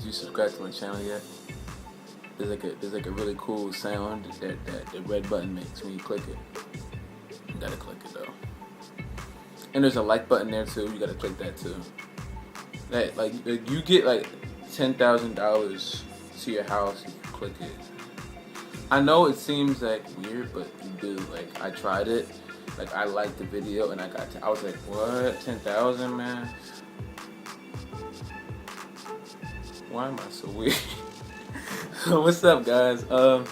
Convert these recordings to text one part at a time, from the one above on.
you subscribe to my channel yet, there's like a really cool sound that the red button makes when you click it. You gotta click it though. And there's a like button there too. You gotta click that too. That like you get like $10,000 to your house if you click it. I know it seems like weird, but you do. Like I tried it. Like I liked the video and I was like, what? 10,000, man? Why am I so weird? What's up, guys? My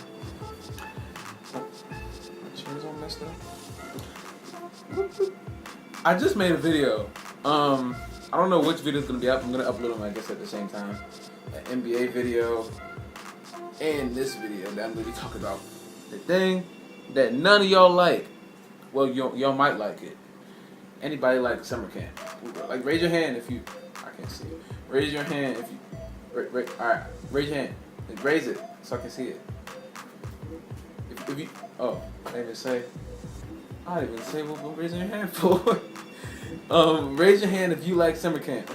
chair's all messed up. I just made a video. I don't know which video is gonna be up. I'm gonna upload them, I guess, at the same time. An NBA video and this video that I'm gonna be talking about. The thing that none of y'all like. Well, y'all might like it. Anybody like summer camp? Like, raise your hand if you. I can't see it. Raise your hand if you. All right, raise your hand. Raise it so I can see it. If you. Oh, I didn't even say. I didn't even say what we're raising your hand for. Raise your hand if you like summer camp.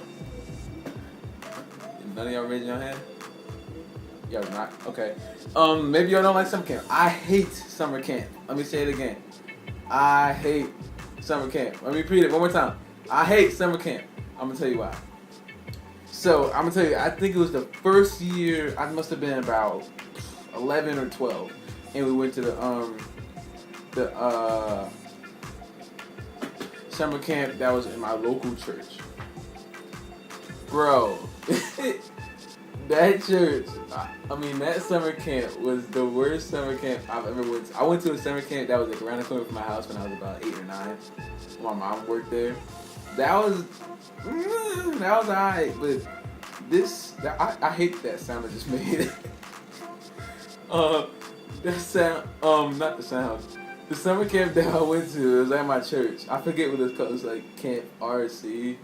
None of y'all raising your hand? Y'all not? Okay. Maybe y'all don't like summer camp. I hate summer camp. Let me say it again. I hate summer camp. Let me repeat it one more time. I hate summer camp. I'm gonna tell you why. So I'm gonna tell you. I think it was the first year. I must have been about 11 or 12, and we went to the summer camp that was in my local church. Bro, that church, that summer camp was the worst summer camp I've ever went to. I went to a summer camp that was like around the corner from my house when I was about 8 or 9. My mom worked there. That was alright, but I hate that sound I just made. That sound, not the sound. The summer camp that I went to, it was at my church. I forget what it's called. It was like Camp RC.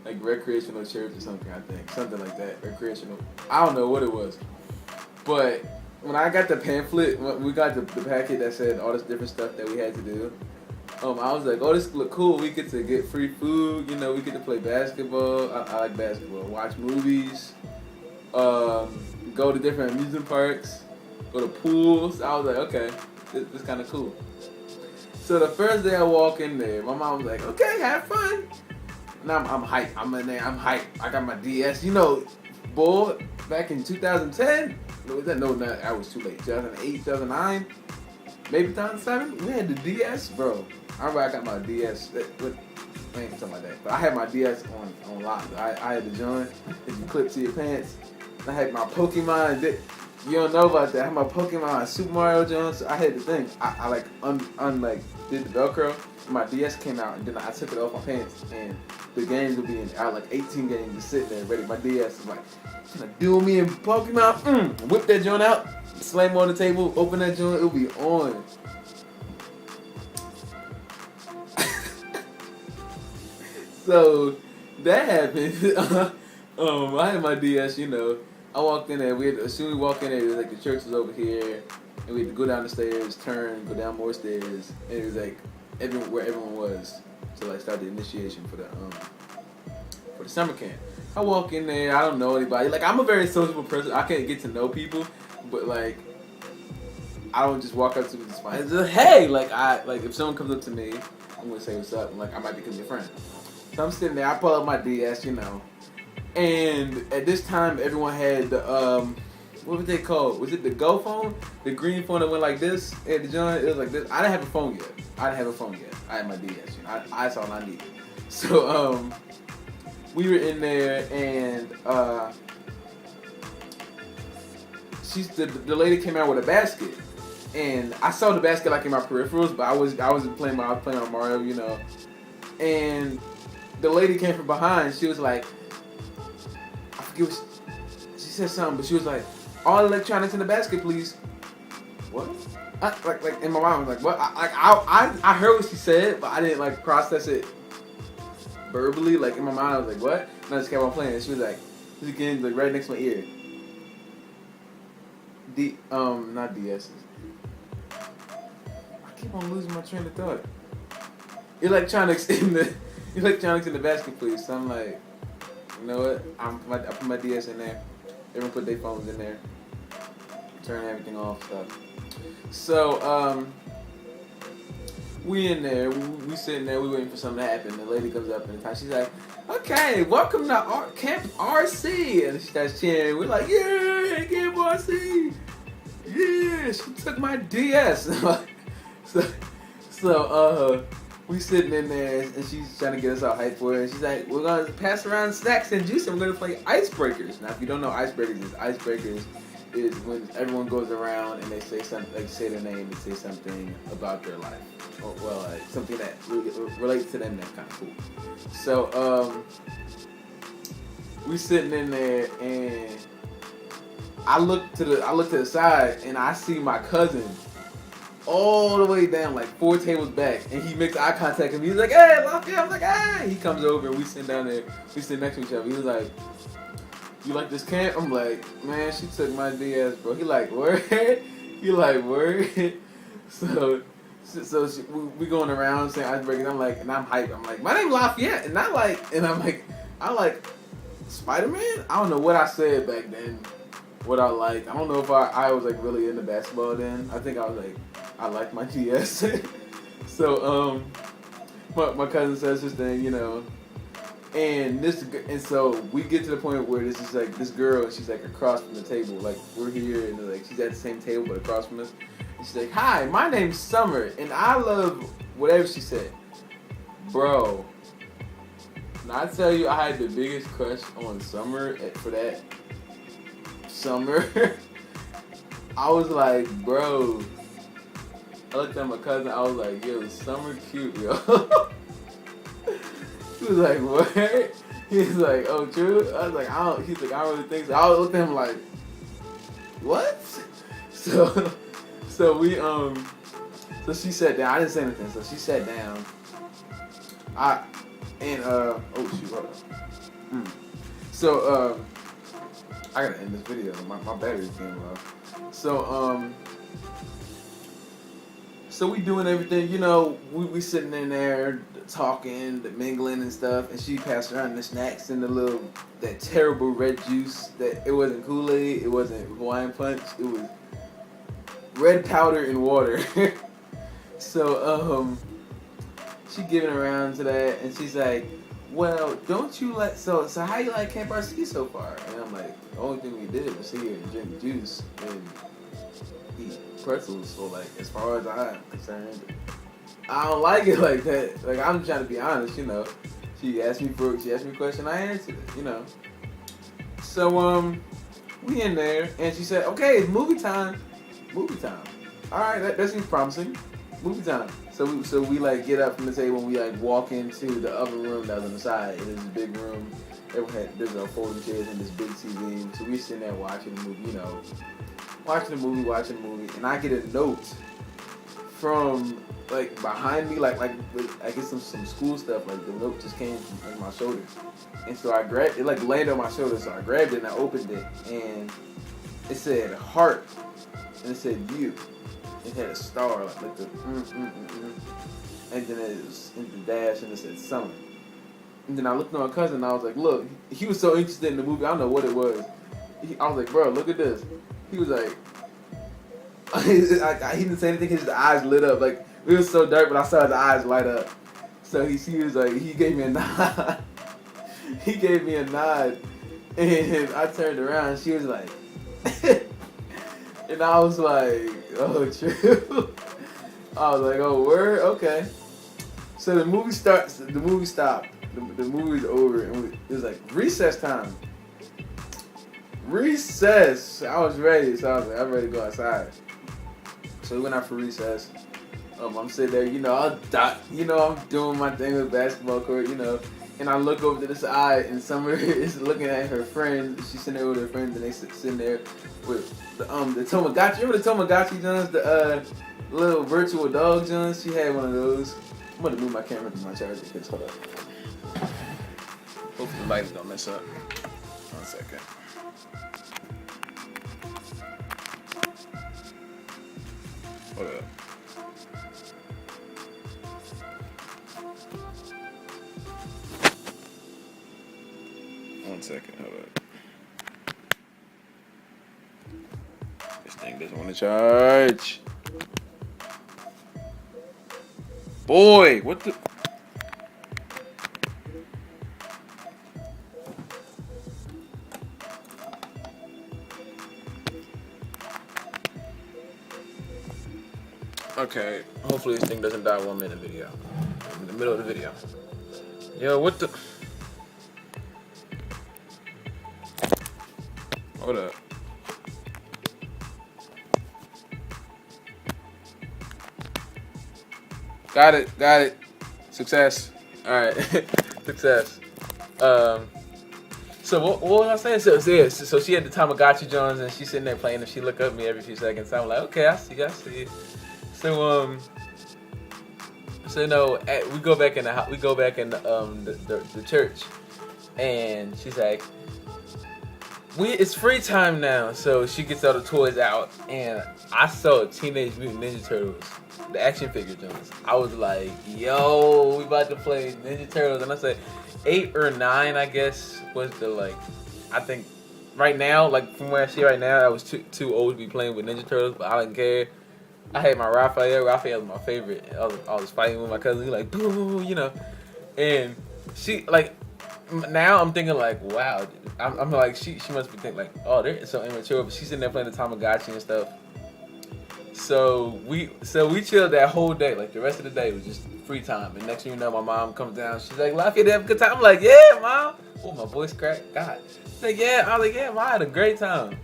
Like recreational church or something, I think. Something like that. Recreational. I don't know what it was. But when I got the pamphlet, when we got the packet that said all this different stuff that we had to do, I was like, oh, this look cool. We get to get free food. You know, we get to play basketball. I like basketball. Watch movies. Go to different amusement parks. Go to pools. I was like, okay, this is kind of cool. So the first day I walk in there, my mom was like, okay, have fun. Now I'm hyped. I'm in there. I'm hyped. I got my DS. You know, boy, back in 2010. No, I was too late. 2008, 2009, maybe 2007. We had the DS, bro. I remember I got my DS. Something like that. But I had my DS on lock. I had the joint that you clip to your pants. I had my Pokemon. You don't know about that. I had my Pokemon Super Mario Jones. I had the thing. I like did the Velcro. And my DS came out, and then I took it off my pants, and the games would be I had like 18 games just sitting there ready. My DS was like, can I duel me in Pokemon? Whip that joint out, slam on the table, open that joint, it'll be on. So that happened. I had my DS, you know. I walked in there. As soon as we walked in there, it was like the church was over here, and we had to go down the stairs, turn, go down more stairs, and it was like where everyone was to like start the initiation for the summer camp. I walk in there, I don't know anybody. Like, I'm a very sociable person. I can't get to know people, but like I don't just walk up to them and just hey, like if someone comes up to me, I'm gonna say what's up, and like I might become your friend. So I'm sitting there, I pull up my DS, you know. And at this time, everyone had the, what was they called? Was it the Go phone? The green phone that went like this at the joint? It was like this. I didn't have a phone yet. I had my DS. You know, that's all I needed. So, we were in there, and the lady came out with a basket. And I saw the basket like in my peripherals, but I was playing on Mario, you know. And the lady came from behind. She was like, she said something, but she was like, all electronics in the basket, please. What? Like in my mind, I was like, what? I heard what she said, but I didn't like process it verbally. Like in my mind, I was like, what? And I just kept on playing. And she was like, this again, like right next to my ear. Not DS's. I keep on losing my train of thought. Electronics in the basket, please. So I'm like, you know what? I put my DS in there. Everyone put their phones in there, turn everything off, stuff. So we in there, we sitting there, we waiting for something to happen. The lady comes up and she's like, "Okay, welcome to Camp RC," and she starts cheering. We're like, "Yeah, Camp RC, yeah!" She took my DS. so we sitting in there and she's trying to get us all hyped for it. And she's like, "We're gonna pass around snacks and juice and we're gonna play icebreakers." Now, if you don't know icebreakers is when everyone goes around and they say something, like say their name and say something about their life, or well, like something that relates to them that's kind of cool. So we sitting in there and I look to the side and I see my cousin all the way down, like 4 tables back, and he makes eye contact with me. He's like, "Hey, Lafayette." I was like, "Hey." He comes over and we sit down there. We sit next to each other. He was like, "You like this camp?" I'm like, "Man, she took my DS, bro." He like, "Word?" He like, "Word?" So we going around saying icebreakers. I'm like, and I'm hyped. I'm like, "My name's Lafayette," and I'm like, Spider-Man? I don't know what I said back then. What I liked. I don't know if I was like really into basketball then. I think I was like, I liked my DS. So my cousin says this thing, you know. And so we get to the point where this is like this girl, and she's like across from the table, like we're here, and like she's at the same table but across from us. And she's like, "Hi, my name's Summer, and I love whatever she said." Bro, now I tell you, I had the biggest crush on Summer for that summer. I was like, bro. I looked at my cousin. I was like, "Yo, Summer cute, yo." He was like, "What?" He's like, "Oh, true." I was like, "I don't." He's like, "I don't really think so." I looked at him like, "What?" So we so she sat down. I didn't say anything. So she sat down. Oh shoot, hold on. So I gotta end this video. My battery's getting low. So we doing everything, you know, we sitting in there talking, mingling and stuff, and she passed around the snacks and that terrible red juice that it wasn't Kool-Aid, it wasn't Hawaiian Punch, it was red powder and water. So she giving around to that, and she's like, "Well, don't you like, so how you like Camp RC so far?" And I'm like, "The only thing we did was sit here and drink juice and eat pretzels, so like as far as I'm concerned, I don't like it like that." Like, I'm trying to be honest, you know. She asked me a question, I answered it, you know. So we in there and she said, "Okay, it's movie time." Movie time. Alright, that seems promising. Movie time. So we like get up from the table and we like walk into the other room that was on the side. It is a big room. There's a folding chairs and this big TV. So we sitting there watching the movie, you know. Watching the movie, and I get a note from like behind me, like I get some school stuff. Like the note just came from like my shoulder, and so I grabbed it, like landed on my shoulder. So I grabbed it and I opened it, and it said heart, and it said you. It had a star, like the and then it was in the dash, and it said Summer. And then I looked at my cousin, and I was like, "Look," he was so interested in the movie. I don't know what it was. I was like, "Bro, look at this." He was like, he didn't say anything. His eyes lit up. Like, it was so dark, but I saw his eyes light up. So he was like, he gave me a nod. He gave me a nod, and I turned around. And she was like, and I was like, "Oh, true." I was like, "Oh, word, okay." So the movie starts. The movie stopped. The movie's over, and it was like recess time. Recess. I was ready, so I was like, "I'm ready to go outside." So we went out for recess. I'm sitting there, you know, I'm doing my thing with basketball court, you know, and I look over to the side, and Summer is looking at her friends. She's sitting there with her friends, and they sitting there with the Tamagotchi. Remember the Tamagotchi Jones, the little virtual dog Jones? She had one of those. I'm gonna move my camera to my charger because hold up. Hopefully the lights don't mess up. 1 second. Hold up. One second, hold up. It doesn't want to charge. Boy, what the? Okay, hopefully this thing doesn't die 1 minute video. In the middle of the video. Yo, what the? Hold up. Got it. Success. Alright. Success. So what was I saying? So she had the Tamagotchi Jones and she's sitting there playing and she look up at me every few seconds. So I'm like, okay, I see. So no, we go back in the church, and she's like, it's free time now. So she gets all the toys out, and I saw Teenage Mutant Ninja Turtles, the action figure Jones. I was like, yo, we about to play Ninja Turtles, and I said 8 or 9, I guess was the I think right now, from where I see right now, I was too old to be playing with Ninja Turtles, but I didn't care. I had my Raphael. Raphael was my favorite. I was fighting with my cousin, like, boo, and she, now I'm thinking, wow. I'm like, she must be thinking, oh, they're so immature, but she's sitting there playing the Tamagotchi and stuff. So we chilled that whole day. The rest of the day was just free time. And next thing you know, my mom comes down. She's like, Lafayette, did you have a good time? I'm like, yeah, Mom. Oh, my voice cracked. God. She's like, yeah. I was like, yeah, Mom, I had a great time.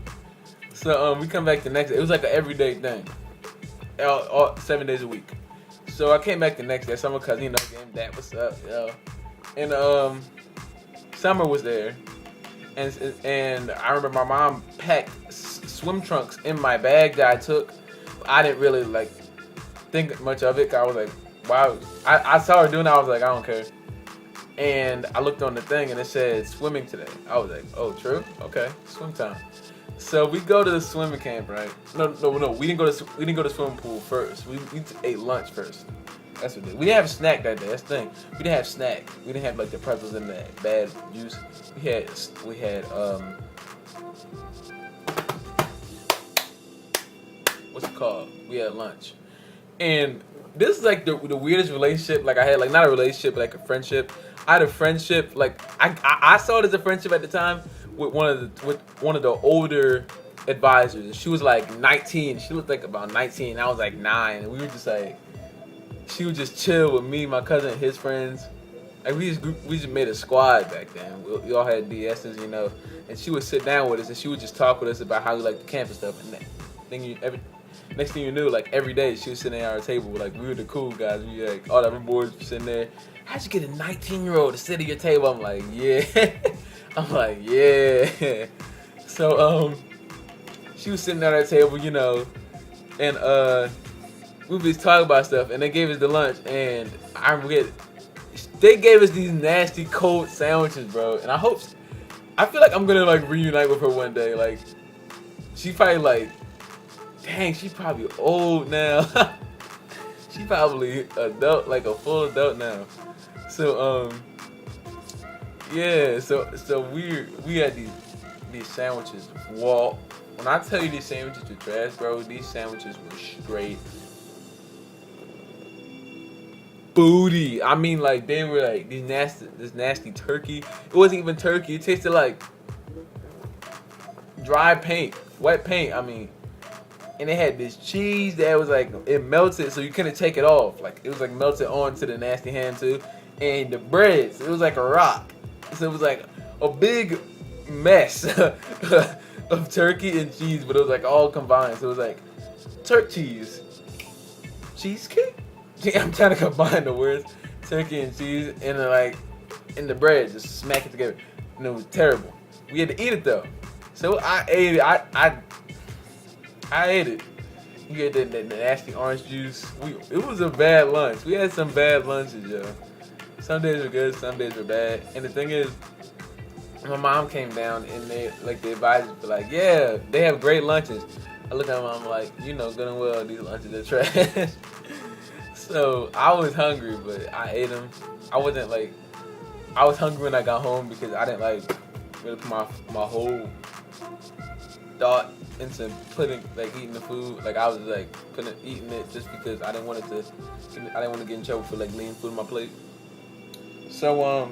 So we come back the next day. It was like an everyday thing. All 7 days a week. So I came back the next day. Summer cousin, game that, what's up, And Summer was there, and I remember my mom packed swim trunks in my bag that I took. I didn't really think much of it. 'Cause I was like, wow. I saw her doing it. I was like, I don't care. And I looked on the thing and it said swimming today. I was like, oh, true? Okay, swim time. So we go to the swimming camp, right? No. We didn't go to swimming pool first. We ate lunch first. That's what it is. We didn't have a snack that day. That's the thing. We didn't have snack. We didn't have the pretzels and the bad juice. We had what's it called? We had lunch. And this is the weirdest relationship I had. Not a relationship, but a friendship. I had a friendship. I saw it as a friendship at the time with one of the older advisors. She was 19. She looked about 19. I was 9. And we were just she would just chill with me, my cousin, and his friends. We just made a squad back then. We all had DSs, And she would sit down with us and she would just talk with us about how we liked the camp and stuff. And next thing you knew, every day she was sitting at our table. We were the cool guys. We all the other boys were sitting there. How'd you get a 19-year-old to sit at your table? I'm like, yeah. I'm like, yeah. So she was sitting at our table, and we was talking about stuff, and they gave us the lunch, and I forget, they gave us these nasty cold sandwiches, bro. And I feel like I'm gonna reunite with her one day. She probably dang, she's probably old now. She probably adult, a full adult now. So yeah, so we had these sandwiches. Well, when I tell you these sandwiches were trash, bro, these sandwiches were straight booty. I mean, they were this nasty turkey. It wasn't even turkey. It tasted like dry paint, wet paint. I mean, and it had this cheese that was it melted, so you couldn't take it off. It was melted onto the nasty ham too. And the breads, it was like a rock. So it was a big mess of turkey and cheese, but it was all combined. So it was turkey cheesecake. I'm trying to combine the words, turkey and cheese, and and the bread, just smack it together, and it was terrible. We had to eat it though, so I ate it. I ate it. You get the nasty orange juice. It was a bad lunch. We had some bad lunches, yo. Some days were good, some days were bad. And the thing is, my mom came down and they the advisors were yeah, they have great lunches. I look at my mom good and well these lunches are trash. So I was hungry, but I ate them. I wasn't I was hungry when I got home because I didn't really put my whole thought into eating the food. Like I was like eating it just because I didn't want to get in trouble for like leaving food on my plate. So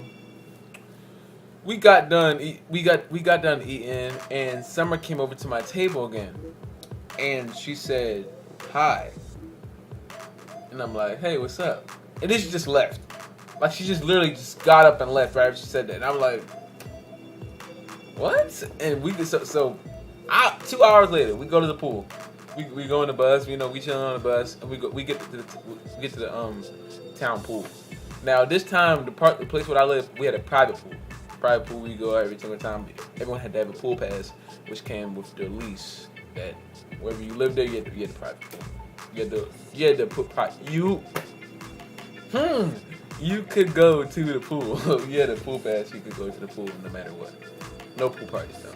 we got done done eating, and Summer came over to my table again, and she said hi, and I'm like, hey, what's up? And then she just left. Like she just literally just got up and left right after she said that, and I'm like, what? And we just 2 hours later, we go to the pool. We go on the bus. We chilling on the bus, and we get to the town pool. Now this time, the place where I live, we had a private pool. Private pool, we go every single time. Everyone had to have a pool pass, which came with the lease that wherever you live there, you had the private pool. You had to put you could go to the pool. You had a pool pass, you could go to the pool no matter what. No pool parties though.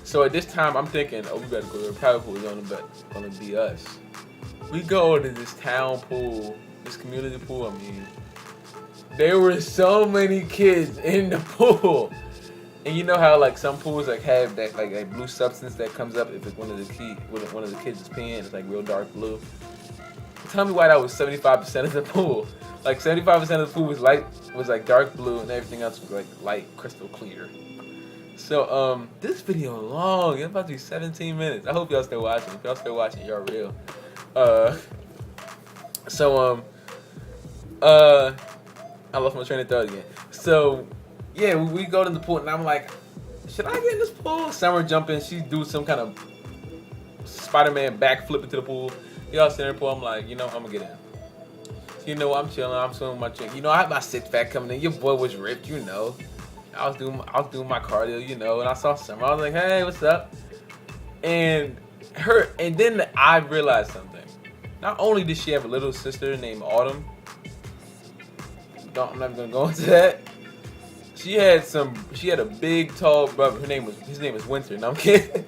So at this time, I'm thinking, we better go to the private pool. It's gonna be us. We go to this town pool, this community pool. I mean, there were so many kids in the pool, and you know how like some pools like have that like blue substance that comes up if it's one of the kids is peeing. It's like real dark blue. Tell me why that was 75% of the pool. Like 75% of the pool was like dark blue, and everything else was like light crystal clear. So this video long. It's about to be 17 minutes. I hope y'all still watching. If y'all still watching, y'all real. I lost my train of thought again. So yeah, we go to the pool, and I'm like, should I get in this pool? Summer jump in. She do some kind of Spider-Man backflip into the pool. Y'all sitting in the pool. I'm like, I'm gonna get in. I'm chilling. I'm swimming my chick. I had my six pack coming in. Your boy was ripped. I was doing my cardio. And I saw Summer. I was like, hey, what's up? And then I realized something. Not only did she have a little sister named Autumn. I'm not gonna go into that. She had a big, tall brother. His name is Winter. No, I'm kidding.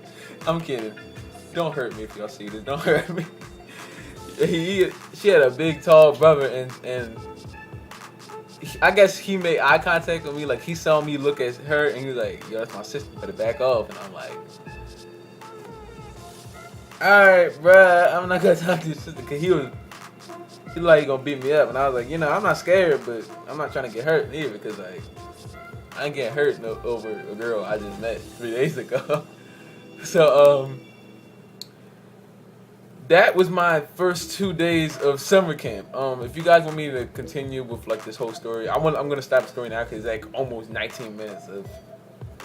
I'm kidding. Don't hurt me if y'all see this. Don't hurt me. She had a big, tall brother, and I guess he made eye contact with me. Like he saw me look at her, and he was like, "Yo, that's my sister. Better back off." And I'm like, "All right, bruh. I'm not gonna talk to your sister," because he like gonna beat me up, and I was like, I'm not scared, but I'm not trying to get hurt either, because like I ain't getting hurt over a girl I just met 3 days ago. So that was my first 2 days of summer camp. If you guys want me to continue with like this whole story, I'm gonna stop the story now because it's like almost 19 minutes of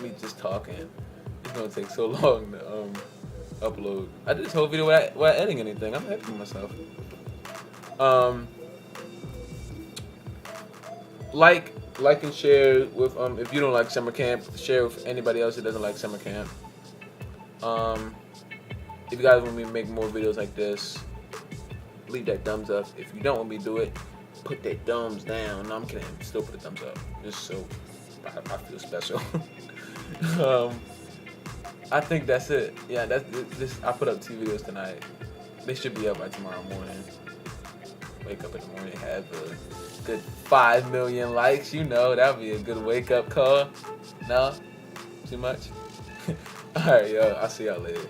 me just talking. It's gonna take so long to upload. I did this whole video without editing anything. I'm happy with myself. Like and share with if you don't like summer camp, share with anybody else who doesn't like summer camp. If you guys want me to make more videos like this, leave that thumbs up. If you don't want me to do it, put that thumbs down. No, I'm kidding. Still put a thumbs up, just so I feel special. I think that's it. Yeah, this. I put up 2 videos tonight. They should be up by tomorrow morning. Wake up in the morning, have a good 5 million likes. That would be a good wake up call. No? Too much? Alright, yo. I'll see y'all later.